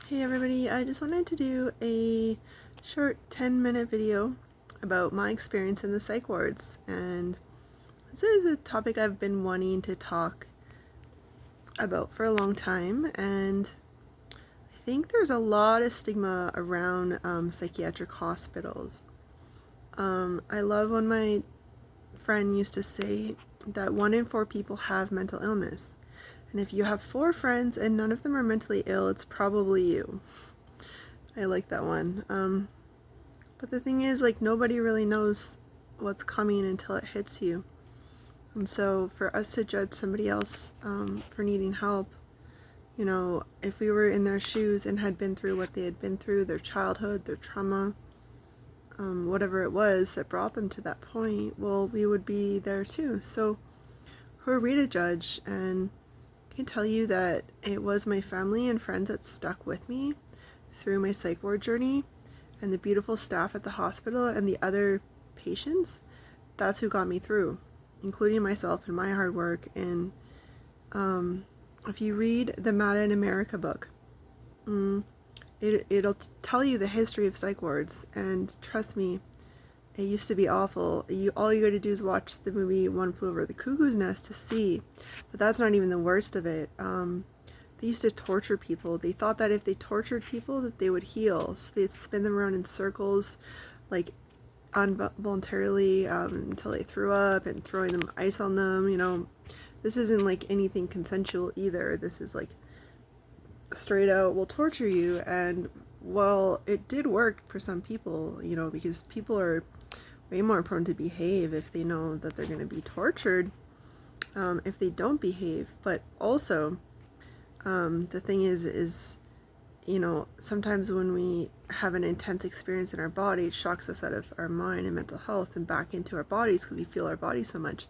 Hey everybody, I just wanted to do a short 10-minute video about my experience in the psych wards, and this is a topic I've been wanting to talk about for a long time, and I think there's a lot of stigma around psychiatric hospitals. I love when my friend used to say that 1 in 4 people have mental illness. And if you have 4 friends and none of them are mentally ill, it's probably you. I like that one. But the thing is, like, nobody really knows what's coming until it hits you. And so for us to judge somebody else for needing help, you know, if we were in their shoes and had been through what they had been through, their childhood, their trauma, whatever it was that brought them to that point, well, we would be there too. So who are we to judge? And I can tell you that it was my family and friends that stuck with me through my psych ward journey, and the beautiful staff at the hospital and the other patients. That's who got me through, including myself and my hard work. And if you read the Mad in America book, it'll tell you the history of psych wards, and trust me, it used to be awful. All you gotta do is watch the movie One Flew Over the Cuckoo's Nest to see. But that's not even the worst of it. They used to torture people. They thought that if they tortured people that they would heal. So they'd spin them around in circles, like involuntarily, until they threw up, and throwing them ice on them, you know. This isn't like anything consensual either. This is like straight out, we'll torture you. And well, it did work for some people, you know, because people are way more prone to behave if they know that they're going to be tortured, if they don't behave. But also, the thing is, you know, sometimes when we have an intense experience in our body, it shocks us out of our mind and mental health and back into our bodies because we feel our body so much.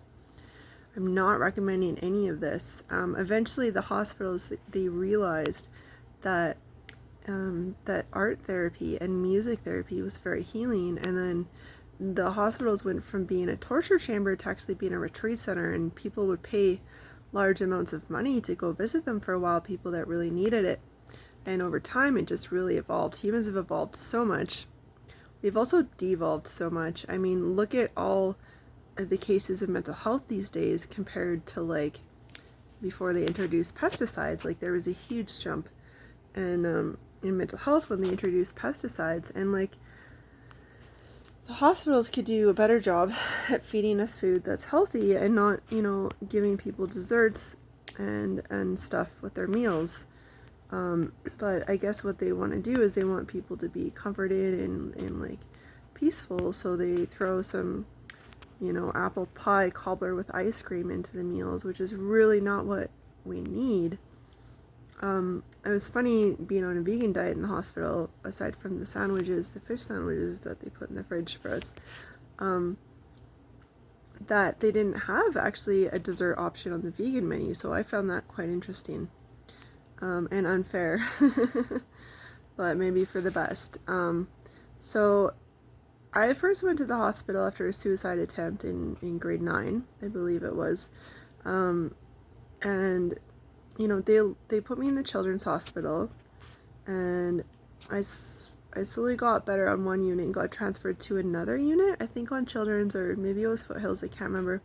I'm not recommending any of this. Eventually the hospitals, they realized that that art therapy and music therapy was very healing, and then the hospitals went from being a torture chamber to actually being a retreat center, and people would pay large amounts of money to go visit them for a while, people that really needed it. And over time it just really evolved. Humans have evolved so much. We've also devolved so much. I mean, look at all of the cases of mental health these days compared to like before they introduced pesticides. Like, there was a huge jump in mental health when they introduced pesticides, and like the hospitals could do a better job at feeding us food that's healthy and not, you know, giving people desserts and stuff with their meals. But I guess what they want to do is they want people to be comforted and like peaceful, so they throw some, you know, apple pie cobbler with ice cream into the meals, which is really not what we need. It was funny being on a vegan diet in the hospital, aside from the sandwiches, the fish sandwiches that they put in the fridge for us, that they didn't have actually a dessert option on the vegan menu, so I found that quite interesting, and unfair, but maybe for the best. So I first went to the hospital after a suicide attempt in grade 9, I believe it was, and you know, they put me in the children's hospital, and I slowly got better on one unit and got transferred to another unit, I think on children's, or maybe it was Foothills, I can't remember.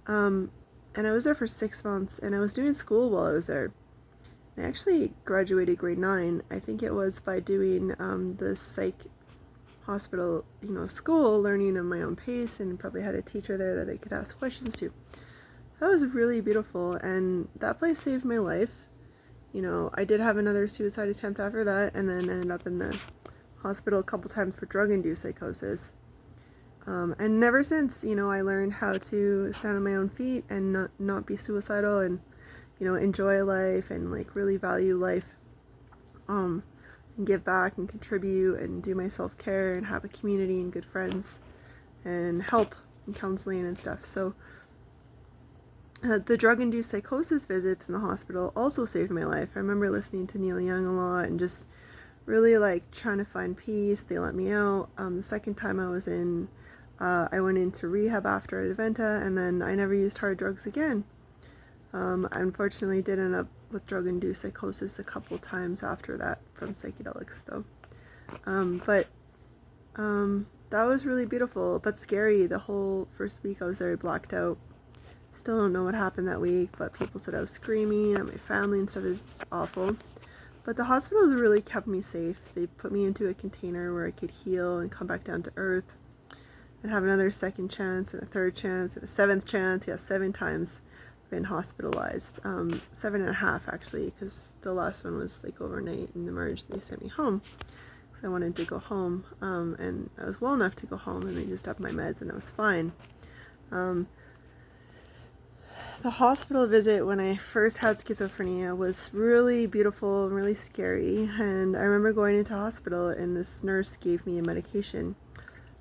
And I was there for 6 months, and I was doing school while I was there. I actually graduated grade 9, I think it was, by doing the psych hospital, you know, school, learning at my own pace, and probably had a teacher there that I could ask questions to. That was really beautiful, and that place saved my life. You know, I did have another suicide attempt after that, and then ended up in the hospital a couple times for drug-induced psychosis. And never since, you know, I learned how to stand on my own feet and not be suicidal, and, you know, enjoy life and like really value life, and give back and contribute and do my self-care and have a community and good friends and help and counseling and stuff. So the drug-induced psychosis visits in the hospital also saved my life. I remember listening to Neil Young a lot and just really like trying to find peace. They let me out. The second time I was in, I went into rehab after Adventa, and then I never used hard drugs again. I unfortunately did end up with drug-induced psychosis a couple times after that from psychedelics, though. But that was really beautiful, but scary. The whole first week I was very blacked out. Still don't know what happened that week, but people said I was screaming at my family and stuff. Is awful. But the hospitals really kept me safe. They put me into a container where I could heal and come back down to earth and have another second chance and a third chance and a seventh chance. Yeah, 7 times been hospitalized. 7.5 actually, because the last one was like overnight in the merge. They sent me home because I wanted to go home, and I was well enough to go home, and they just upped my meds and I was fine. The hospital visit when I first had schizophrenia was really beautiful and really scary, and I remember going into hospital and this nurse gave me a medication,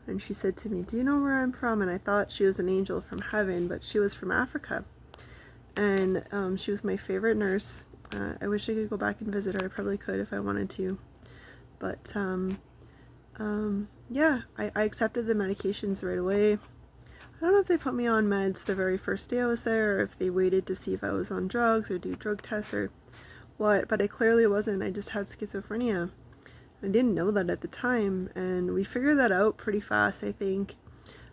and she said to me, "Do you know where I'm from?" And I thought she was an angel from heaven, but she was from Africa, and she was my favorite nurse. I wish I could go back and visit her. I probably could if I wanted to, but yeah, I accepted the medications right away. I don't know if they put me on meds the very first day I was there, or if they waited to see if I was on drugs or do drug tests or what, but I clearly wasn't. I just had schizophrenia. I didn't know that at the time, and we figured that out pretty fast, I think,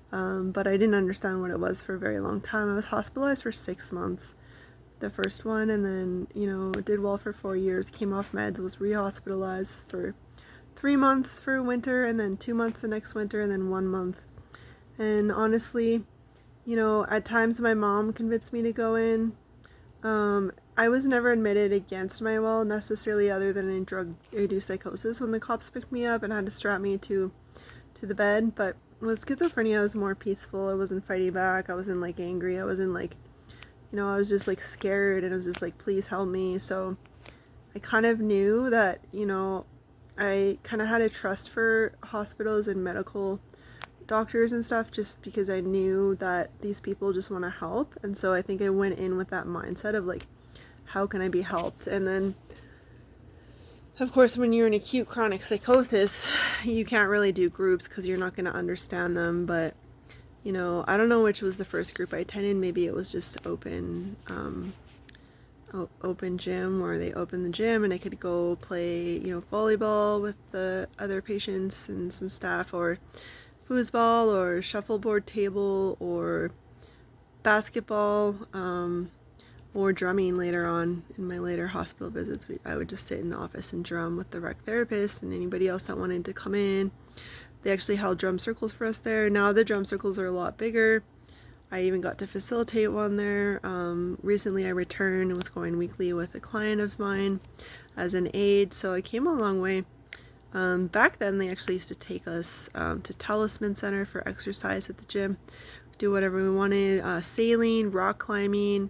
but I didn't understand what it was for a very long time. I was hospitalized for 6 months, the first one, and then, did well for 4 years, came off meds, was re-hospitalized for 3 months for winter, and then 2 months the next winter, and then 1 month. And honestly, at times my mom convinced me to go in. I was never admitted against my will necessarily, other than in drug-induced psychosis when the cops picked me up and had to strap me to the bed. But with schizophrenia, I was more peaceful. I wasn't fighting back. I wasn't like angry. I wasn't like, I was just like scared, and I was just like, please help me. So I kind of knew that, I kind of had a trust for hospitals and medical doctors and stuff, just because I knew that these people just want to help. And so I think I went in with that mindset of like, how can I be helped? And then of course when you're in acute chronic psychosis, you can't really do groups because you're not going to understand them. But I don't know which was the first group I attended. Maybe it was just open gym, where they opened the gym and I could go play volleyball with the other patients and some staff, or foosball or shuffleboard table or basketball, or drumming later on in my later hospital visits. I would just sit in the office and drum with the rec therapist and anybody else that wanted to come in. They actually held drum circles for us there. Now the drum circles are a lot bigger. I even got to facilitate one there. Recently I returned and was going weekly with a client of mine as an aide, so I came a long way. Back then they actually used to take us to Talisman Center for exercise at the gym, do whatever we wanted, sailing, rock climbing.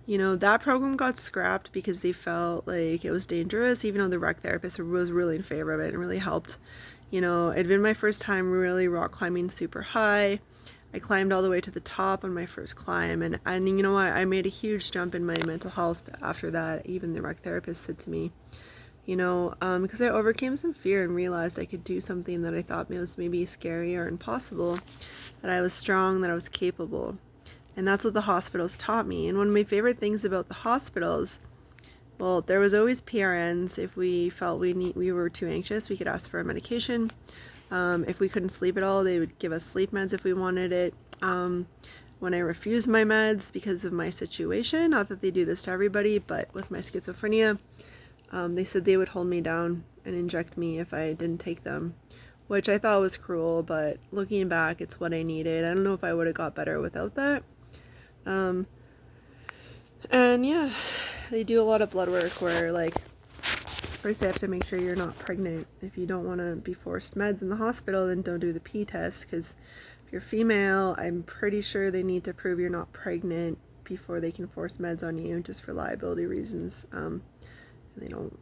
That program got scrapped because they felt like it was dangerous, even though the rec therapist was really in favor of it and really helped. It'd been my first time really rock climbing super high. I climbed all the way to the top on my first climb, and you know what, I made a huge jump in my mental health after that. Even the rec therapist said to me, because I overcame some fear and realized I could do something that I thought was maybe scary or impossible, that I was strong, that I was capable. And that's what the hospitals taught me. And one of my favorite things about the hospitals, well, there was always PRNs. If we felt we were too anxious, we could ask for a medication. If we couldn't sleep at all, they would give us sleep meds if we wanted it. When I refused my meds because of my situation, not that they do this to everybody, but with my schizophrenia, they said they would hold me down and inject me if I didn't take them, which I thought was cruel, but looking back, it's what I needed. I don't know if I would have got better without that. And yeah, they do a lot of blood work where, like, first they have to make sure you're not pregnant. If you don't want to be forced meds in the hospital, then don't do the P test, because if you're female, I'm pretty sure they need to prove you're not pregnant before they can force meds on you, just for liability reasons. They don't,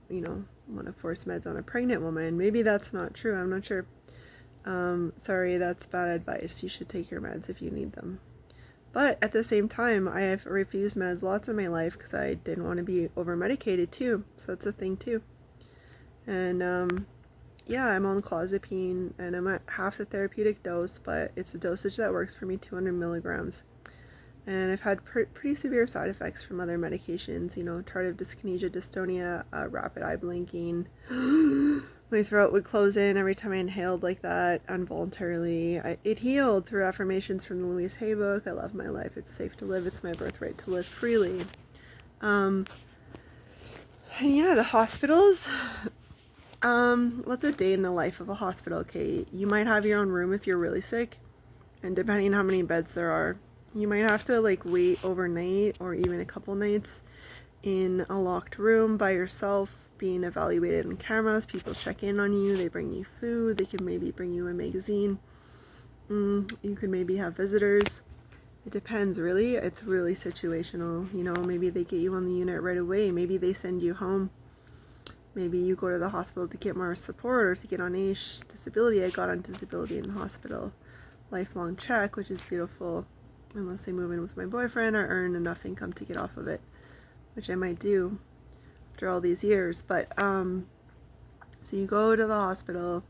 want to force meds on a pregnant woman. Maybe that's not true. I'm not sure. Sorry, that's bad advice. You should take your meds if you need them. But at the same time, I have refused meds lots in my life because I didn't want to be over-medicated too. So that's a thing too. And yeah, I'm on clozapine and I'm at half the therapeutic dose, but it's a dosage that works for me, 200 milligrams. And I've had pretty severe side effects from other medications, tardive dyskinesia, dystonia, rapid eye blinking. My throat would close in every time I inhaled like that, involuntarily. It healed through affirmations from the Louise Hay book. I love my life. It's safe to live. It's my birthright to live freely. And yeah, the hospitals. What's a day in the life of a hospital? Okay, you might have your own room if you're really sick, and depending on how many beds there are, you might have to like wait overnight or even a couple nights in a locked room by yourself, being evaluated on cameras. People check in on you, they bring you food, they can maybe bring you a magazine. You can maybe have visitors. It depends, really. It's really situational. Maybe they get you on the unit right away. Maybe they send you home. Maybe you go to the hospital to get more support or to get on disability. I got on disability in the hospital. Lifelong check, which is beautiful, unless I move in with my boyfriend or earn enough income to get off of it, which I might do after all these years. But so you go to the hospital.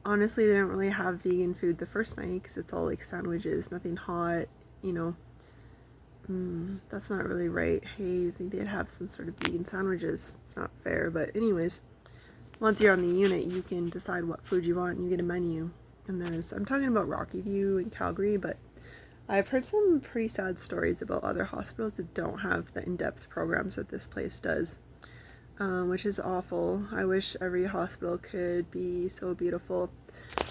Honestly, they don't really have vegan food the first night because it's all like sandwiches, nothing hot. That's not really right. Hey, you think they'd have some sort of vegan sandwiches? It's not fair. But anyways, once you're on the unit, you can decide what food you want and you get a menu. And I'm talking about Rocky View in Calgary, but I've heard some pretty sad stories about other hospitals that don't have the in-depth programs that this place does, which is awful. I wish every hospital could be so beautiful.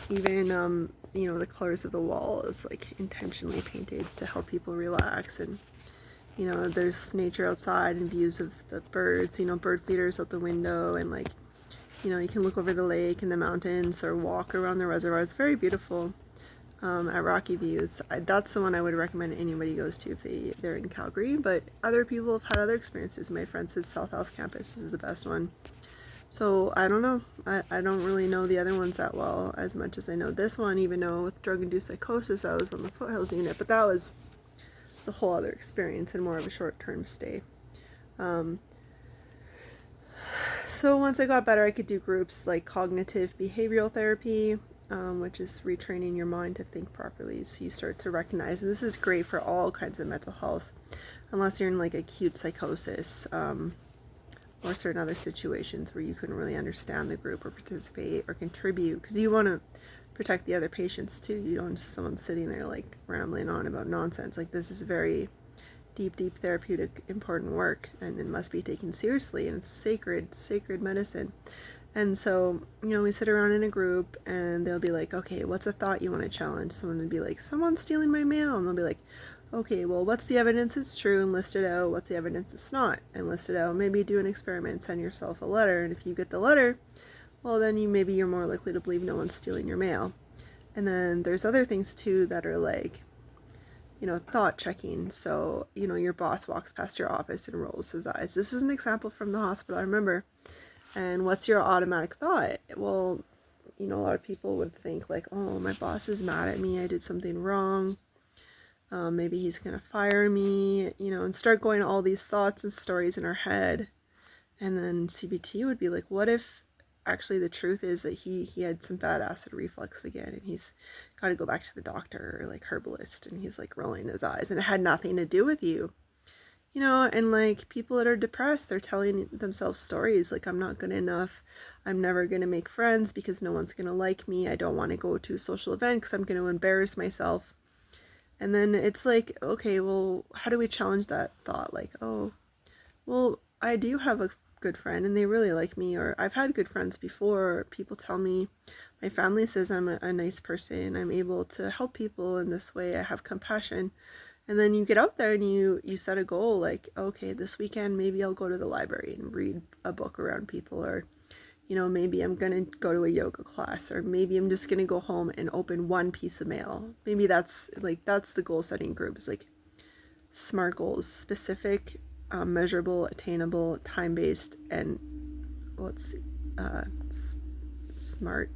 Even, the colors of the wall is like intentionally painted to help people relax, and there's nature outside and views of the birds, bird feeders out the window, and like, you can look over the lake and the mountains or walk around the reservoir. It's very beautiful. At Rocky Views, that's the one I would recommend anybody goes to if they're in Calgary. But other people have had other experiences. My friend said South Health Campus is the best one. So I don't know. I don't really know the other ones that well as much as I know this one, even though with drug-induced psychosis I was on the Foothills unit, but it's a whole other experience and more of a short-term stay. So once I got better, I could do groups like cognitive behavioral therapy, which is retraining your mind to think properly. So you start to recognize, and this is great for all kinds of mental health, unless you're in like acute psychosis, or certain other situations where you couldn't really understand the group or participate or contribute, because you want to protect the other patients too. You don't just someone sitting there like rambling on about nonsense. Like, this is very deep therapeutic important work, and it must be taken seriously, and it's sacred medicine. And so we sit around in a group and they'll be like, okay, what's a thought you want to challenge? Someone would be like, someone's stealing my mail, and they'll be like, okay, well, what's the evidence it's true, and list it out. What's the evidence it's not, and list it out. Maybe do an experiment, send yourself a letter, and if you get the letter, well, then you're more likely to believe no one's stealing your mail. And then there's other things too that are like, thought checking. So, your boss walks past your office and rolls his eyes. This is an example from the hospital, I remember. And what's your automatic thought? Well, a lot of people would think like, oh, my boss is mad at me, I did something wrong. Maybe he's gonna fire me, and start going all these thoughts and stories in our head. And then CBT would be like, what if actually the truth is that he had some bad acid reflux again, and he's got to go back to the doctor or like herbalist, and he's like rolling his eyes, and it had nothing to do with you. And like people that are depressed, they're telling themselves stories like, I'm not good enough, I'm never going to make friends because no one's going to like me, I don't want to go to a social event because I'm going to embarrass myself. And then it's like, okay, well, how do we challenge that thought? Like, oh, well, I do have a good friend and they really like me, or I've had good friends before. People tell me, my family says I'm a nice person, I'm able to help people in this way, I have compassion. And then you get out there and you set a goal like, okay, this weekend maybe I'll go to the library and read a book around people, or maybe I'm gonna go to a yoga class, or maybe I'm just gonna go home and open one piece of mail. Maybe that's the goal setting group, is like SMART goals: specific, measurable, attainable, time-based, and SMART,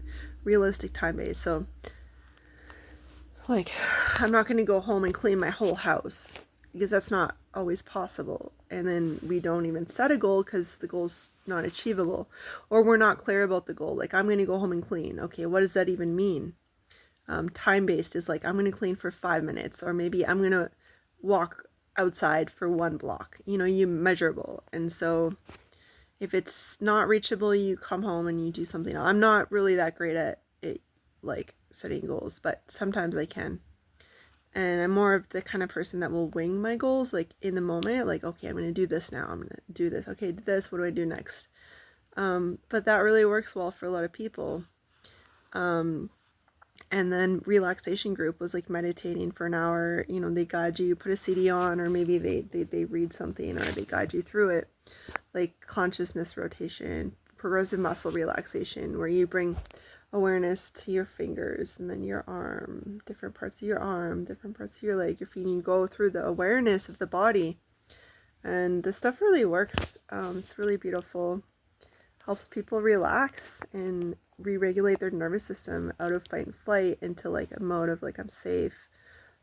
realistic, time-based. So like, I'm not gonna go home and clean my whole house because that's not always possible. And then we don't even set a goal because the goal's not achievable, or we're not clear about the goal. Like, I'm going to go home and clean. Okay, what does that even mean? Time-based is like, I'm going to clean for 5 minutes, or maybe I'm going to walk outside for 1 block. You measurable. And so if it's not reachable, you come home and you do something else. I'm not really that great at it, like setting goals, but sometimes I can. And I'm more of the kind of person that will wing my goals, like in the moment, like, okay, I'm going to do this now. I'm going to do this. Okay, do this. What do I do next? But that really works well for a lot of people. And then relaxation group was like meditating for an hour. They guide you, put a CD on, or maybe they read something, or they guide you through it. Like consciousness rotation, progressive muscle relaxation, where you bring awareness to your fingers and then your arm, different parts of your arm, different parts of your leg, your feet, and you go through the awareness of the body. And this stuff really works. It's really beautiful. Helps people relax and re-regulate their nervous system out of fight and flight into like a mode of like, I'm safe.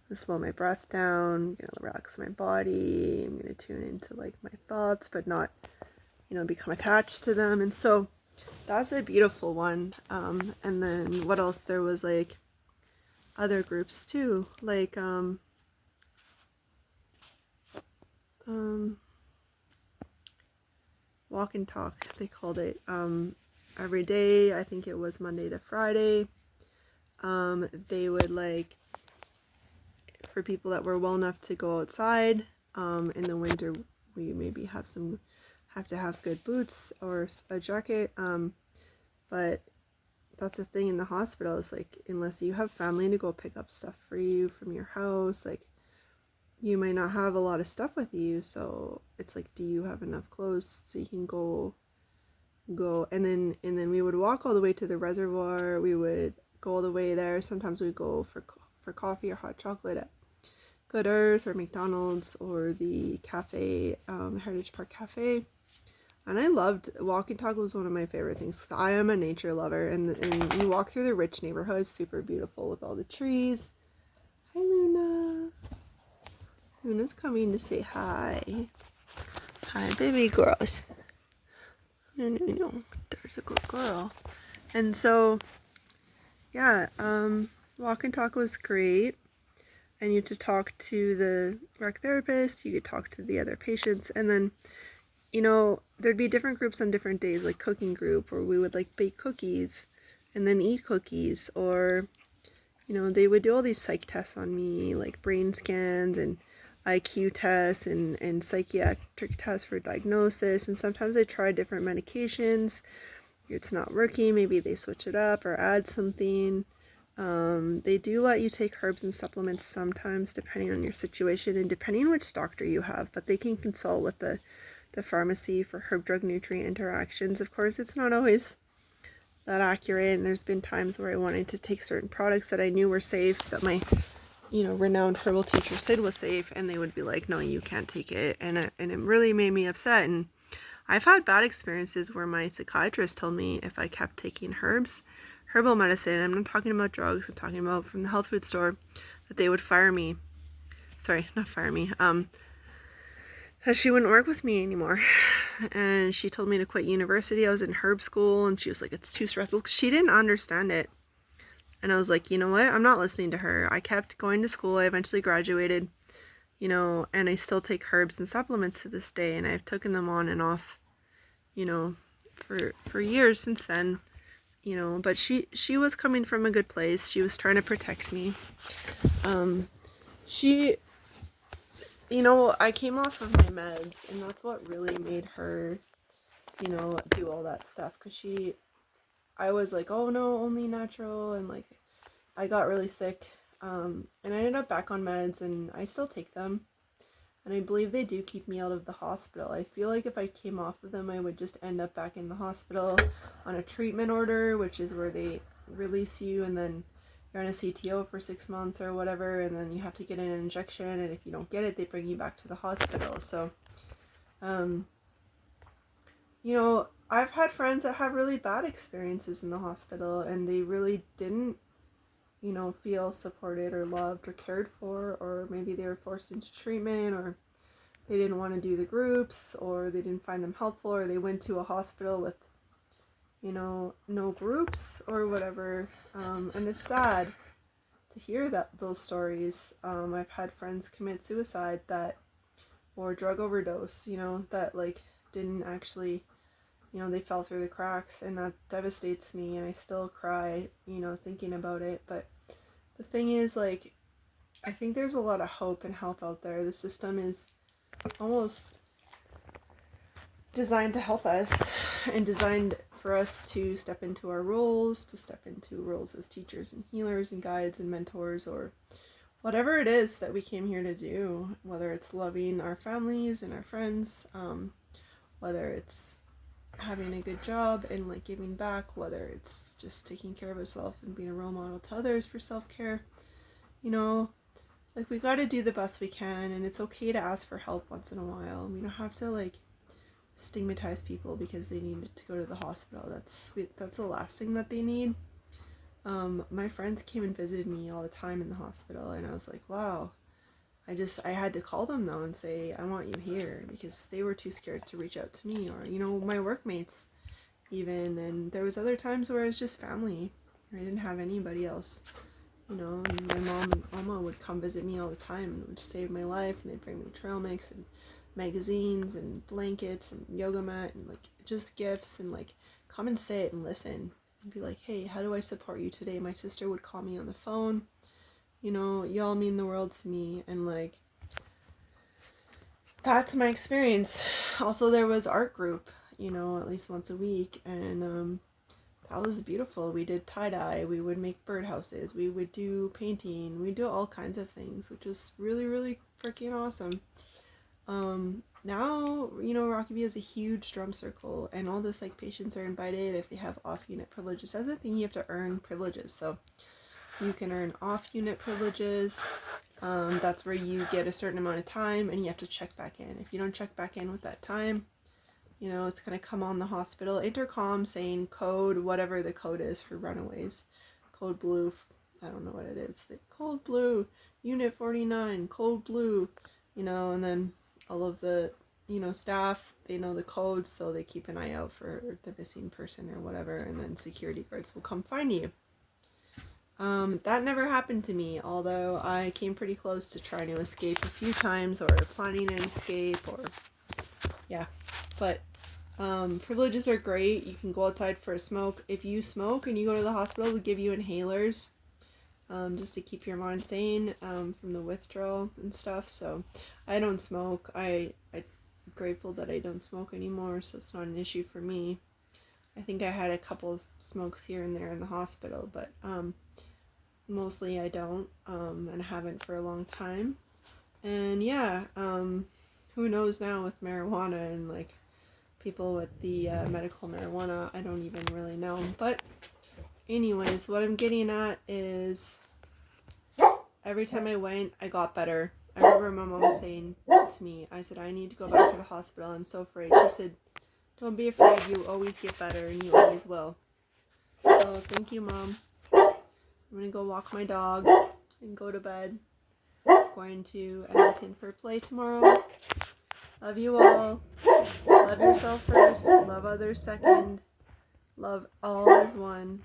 I'm gonna slow my breath down. I'm gonna relax my body. I'm gonna tune into like my thoughts, but not, become attached to them. And so that's a beautiful one. And then what else? There was like other groups too, like walk and talk, they called it. Every day, I think it was Monday to Friday. They would like, for people that were well enough to go outside, in the winter, we maybe have to have good boots or a jacket. But that's the thing in the hospital, is like, unless you have family to go pick up stuff for you from your house, like, you might not have a lot of stuff with you. So it's like, do you have enough clothes so you can go? And then we would walk all the way to the reservoir. We would go all the way there. Sometimes we'd go for coffee or hot chocolate at Good Earth or McDonald's or the cafe, Heritage Park Cafe. And I loved walk and talk. Was one of my favorite things. I am a nature lover, and you walk through the rich neighborhoods, super beautiful with all the trees. Hi, Luna. Luna's coming to say hi. Hi, baby girls. No, there's a good girl. And so, yeah, walk and talk was great. And you had to talk to the rec therapist. You could talk to the other patients, and then, there'd be different groups on different days, like cooking group, or we would like bake cookies and then eat cookies, or, they would do all these psych tests on me, like brain scans and IQ tests and psychiatric tests for diagnosis. And sometimes they try different medications. It's not working, maybe they switch it up or add something. They do let you take herbs and supplements sometimes, depending on your situation and depending on which doctor you have, but they can consult with the pharmacy for herb drug nutrient interactions. Of course, it's not always that accurate, and there's been times where I wanted to take certain products that I knew were safe, that my renowned herbal teacher said was safe, and they would be like, no, you can't take it, and it really made me upset. And I've had bad experiences where my psychiatrist told me if I kept taking herbal medicine, I'm not talking about drugs, I'm talking about from the health food store, that they would fire me. Sorry, not fire me. That she wouldn't work with me anymore. And she told me to quit university. I was in herb school, and she was like, it's too stressful, because she didn't understand it. And I was like, you know what? I'm not listening to her. I kept going to school. I eventually graduated, and I still take herbs and supplements to this day, and I've taken them on and off, for years since then. But she was coming from a good place. She was trying to protect me. I came off of my meds, and that's what really made her, do all that stuff. Because I was like, oh no, only natural, and like, I got really sick, and I ended up back on meds, and I still take them. And I believe they do keep me out of the hospital. I feel like if I came off of them, I would just end up back in the hospital on a treatment order, which is where they release you, and then you're on a CTO for 6 months or whatever, and then you have to get an injection, and if you don't get it, they bring you back to the hospital. So, I've had friends that have really bad experiences in the hospital, and they really didn't, feel supported or loved or cared for, or maybe they were forced into treatment, or they didn't want to do the groups, or they didn't find them helpful, or they went to a hospital with, no groups or whatever. And it's sad. to hear those stories. I've had friends commit suicide or drug overdose, that like didn't actually, they fell through the cracks, and that devastates me, and I still cry, thinking about it. But the thing is, like, I think there's a lot of hope and help out there. The system is almost designed to help us, and designed for us to step into our roles, as teachers and healers and guides and mentors, or whatever it is that we came here to do, whether it's loving our families and our friends, whether it's having a good job and like giving back, whether it's just taking care of ourselves and being a role model to others for self-care. Like, we got to do the best we can, and it's okay to ask for help once in a while. We don't have to like stigmatize people because they need to go to the hospital. That's the last thing that they need. My friends came and visited me all the time in the hospital, and I was like, wow. I had to call them though and say, I want you here, because they were too scared to reach out to me, or my workmates even. And there was other times where it was just family. I didn't have anybody else. And my mom and Oma would come visit me all the time and would save my life, and they'd bring me trail mix and magazines and blankets and yoga mat and like just gifts, and like come and sit and listen and be like, hey, how do I support you today? My sister would call me on the phone. Y'all mean the world to me, and like, that's my experience. Also, there was art group, at least once a week, and that was beautiful. We did tie-dye, we would make birdhouses, we would do painting, we do all kinds of things, which was really, really freaking awesome. Now, Rocky View is a huge drum circle, and all the psych patients are invited if they have off-unit privileges. That's the thing, you have to earn privileges, so you can earn off-unit privileges. That's where you get a certain amount of time, and you have to check back in. If you don't check back in with that time, it's going to come on the hospital intercom saying code, whatever the code is for runaways. Code blue, I don't know what it is. Code blue, unit 49, code blue, and then all of the, staff, they know the code, so they keep an eye out for the missing person or whatever, and then security guards will come find you. That never happened to me, although I came pretty close to trying to escape a few times, or planning an escape, or yeah. But privileges are great. You can go outside for a smoke. If you smoke and you go to the hospital, they'll give you inhalers, just to keep your mind sane, from the withdrawal and stuff. So I don't smoke. I'm grateful that I don't smoke anymore, so it's not an issue for me. I think I had a couple of smokes here and there in the hospital, but mostly I don't, and haven't for a long time. And yeah, who knows now with marijuana and like people with the medical marijuana, I don't even really know. But anyways, what I'm getting at is, every time I went, I got better. I remember my mom saying to me, I said, I need to go back to the hospital, I'm so afraid. She said, don't be afraid, you always get better, and you always will. So thank you, Mom. I'm gonna go walk my dog and go to bed. Going to Edmonton for play tomorrow. Love you all. Love yourself first. Love others second. Love all as one.